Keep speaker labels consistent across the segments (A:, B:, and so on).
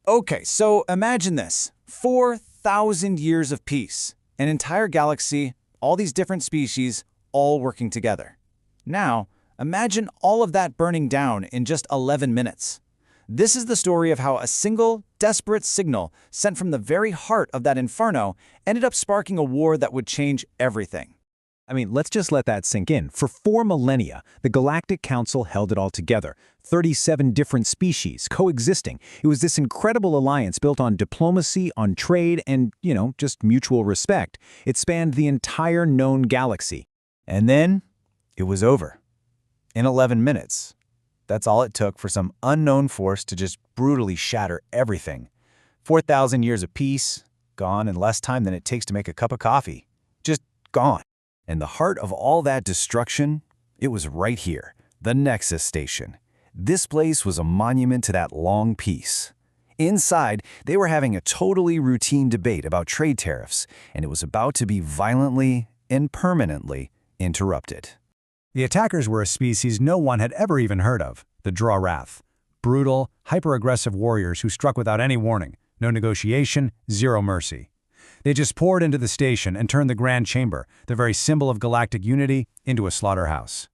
A: Okay, so imagine this. 4,000 years of peace. An entire galaxy, all these different species, all working together. Now, imagine all of that burning down in just 11 minutes. This is the story of how a single, desperate signal sent from the very heart of that inferno ended up sparking a war that would change everything.
B: I mean, let's just let that sink in. For 4 millennia, the Galactic Council held it all together. 37 different species coexisting. It was this incredible alliance built on diplomacy, on trade, and, just mutual respect. It spanned the entire known galaxy.
A: And then, it was over. In 11 minutes. That's all it took for some unknown force to just brutally shatter everything. 4,000 years of peace, gone in less time than it takes to make a cup of coffee. Just gone. And the heart of all that destruction, it was right here, the Nexus Station. This place was a monument to that long peace. Inside, they were having a totally routine debate about trade tariffs, and it was about to be violently and permanently interrupted.
B: The attackers were a species no one had ever even heard of, the Drawrath. Brutal, hyper-aggressive warriors who struck without any warning, no negotiation, zero mercy. They just poured into the station and turned the Grand Chamber, the very symbol of galactic unity, into a slaughterhouse.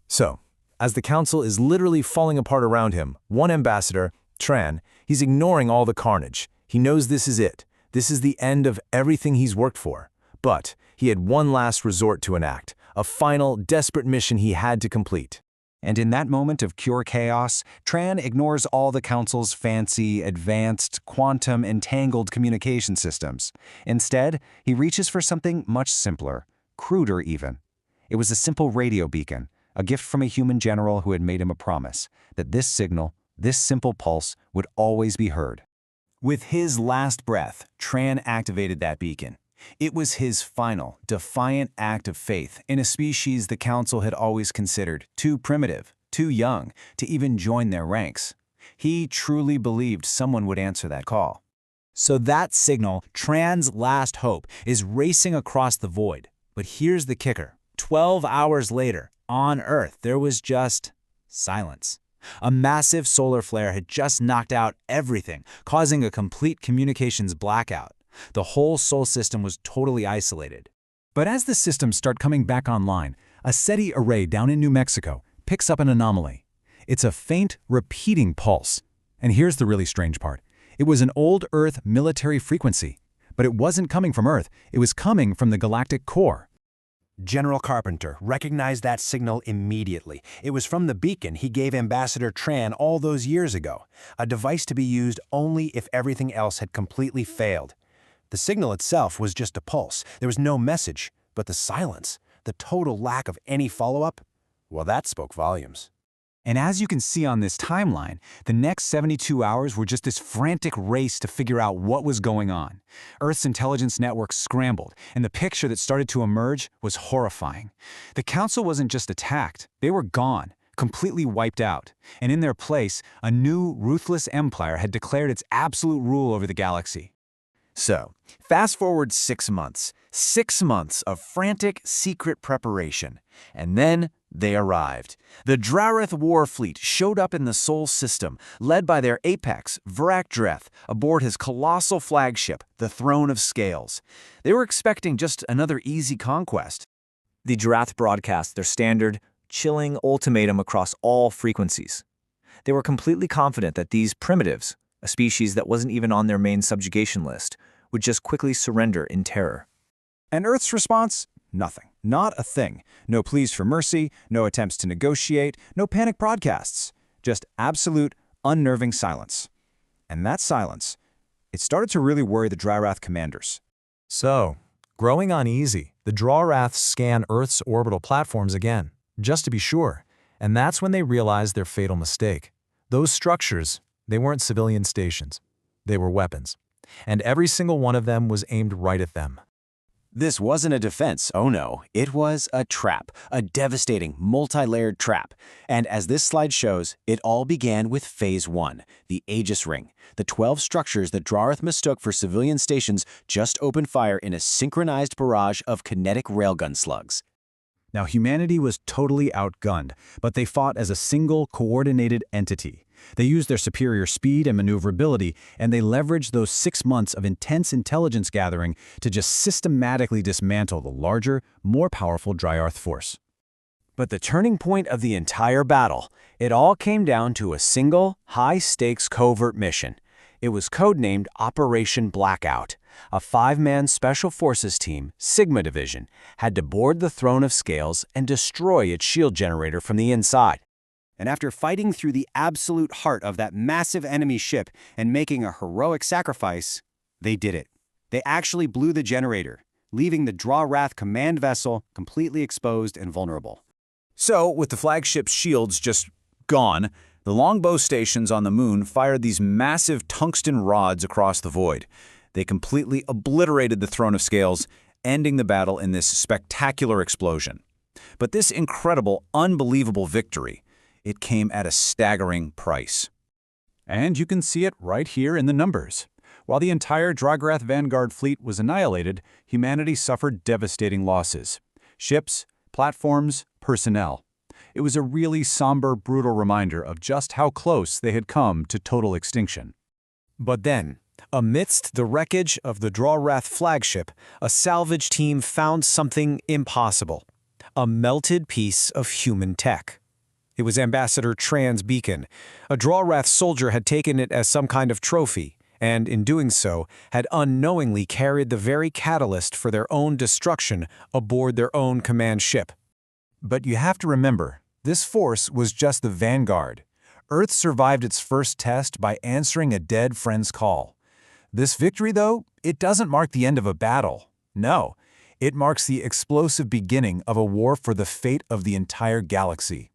C: So, as the Council is literally falling apart around him, one ambassador, Tran, he's ignoring all the carnage. He knows this is it. This is the end of everything he's worked for. But he had one last resort to enact, a final, desperate mission he had to complete.
D: And in that moment of pure chaos, Tran ignores all the Council's fancy, advanced, quantum, entangled communication systems. Instead, he reaches for something much simpler, cruder even. It was a simple radio beacon, a gift from a human general who had made him a promise that this signal, this simple pulse, would always be heard.
A: With his last breath, Tran activated that beacon. It was his final, defiant act of faith in a species the Council had always considered too primitive, too young, to even join their ranks. He truly believed someone would answer that call.
E: So that signal, Tran's last hope, is racing across the void. But here's the kicker. 12 hours later, on Earth, there was just silence. A massive solar flare had just knocked out everything, causing a complete communications blackout. The whole Sol system was totally isolated.
B: But as the systems start coming back online, a SETI array down in New Mexico picks up an anomaly. It's a faint, repeating pulse. And here's the really strange part. It was an old Earth military frequency, but it wasn't coming from Earth. It was coming from the galactic core.
F: General Carpenter recognized that signal immediately. It was from the beacon he gave Ambassador Tran all those years ago, a device to be used only if everything else had completely failed. The signal itself was just a pulse. There was no message, but the silence, the total lack of any follow-up, well, that spoke volumes.
D: And as you can see on this timeline, the next 72 hours were just this frantic race to figure out what was going on. Earth's intelligence network scrambled, and the picture that started to emerge was horrifying. The Council wasn't just attacked, they were gone, completely wiped out. And in their place, a new, ruthless empire had declared its absolute rule over the galaxy.
A: So, fast forward 6 months. 6 months of frantic, secret preparation. And then they arrived. The Drawrath War Fleet showed up in the Sol system, led by their apex, Vrak Dreth, aboard his colossal flagship, the Throne of Scales. They were expecting just another easy conquest.
C: The Drawrath broadcast their standard, chilling ultimatum across all frequencies. They were completely confident that these primitives, a species that wasn't even on their main subjugation list, would just quickly surrender in terror.
D: And Earth's response? Nothing. Not a thing. No pleas for mercy, no attempts to negotiate, no panic broadcasts. Just absolute, unnerving silence. And that silence, it started to really worry the Drawrath commanders.
C: So, growing uneasy, the Drawraths scan Earth's orbital platforms again, just to be sure. And that's when they realized their fatal mistake. Those structures, they weren't civilian stations. They were weapons. And every single one of them was aimed right at them.
A: This wasn't a defense, oh no. It was a trap, a devastating, multi-layered trap. And as this slide shows, it all began with Phase 1, the Aegis Ring. The 12 structures that Drawrath mistook for civilian stations just opened fire in a synchronized barrage of kinetic railgun slugs.
D: Now, humanity was totally outgunned, but they fought as a single, coordinated entity.
B: They used their superior speed and maneuverability, and they leveraged those 6 months of intense intelligence gathering to just systematically dismantle the larger, more powerful Dry Earth force.
A: But the turning point of the entire battle, it all came down to a single, high-stakes covert mission. It was codenamed Operation Blackout. A 5-man Special Forces team, Sigma Division, had to board the Throne of Scales and destroy its shield generator from the inside. And after fighting through the absolute heart of that massive enemy ship and making a heroic sacrifice, they did it. They actually blew the generator, leaving the Drawrath command vessel completely exposed and vulnerable.
E: So, with the flagship's shields just gone, the longbow stations on the moon fired these massive tungsten rods across the void. They completely obliterated the Throne of Scales, ending the battle in this spectacular explosion. But this incredible, unbelievable victory, it came at a staggering price.
B: And you can see it right here in the numbers. While the entire Drawrath Vanguard fleet was annihilated, humanity suffered devastating losses. Ships, platforms, personnel. It was a really somber, brutal reminder of just how close they had come to total extinction.
A: But then, amidst the wreckage of the Drawrath flagship, a salvage team found something impossible. A melted piece of human tech. It was Ambassador Tran's beacon. A Drawrath soldier had taken it as some kind of trophy, and in doing so, had unknowingly carried the very catalyst for their own destruction aboard their own command ship.
B: But you have to remember, this force was just the Vanguard. Earth survived its first test by answering a dead friend's call. This victory, though, it doesn't mark the end of a battle. No, it marks the explosive beginning of a war for the fate of the entire galaxy.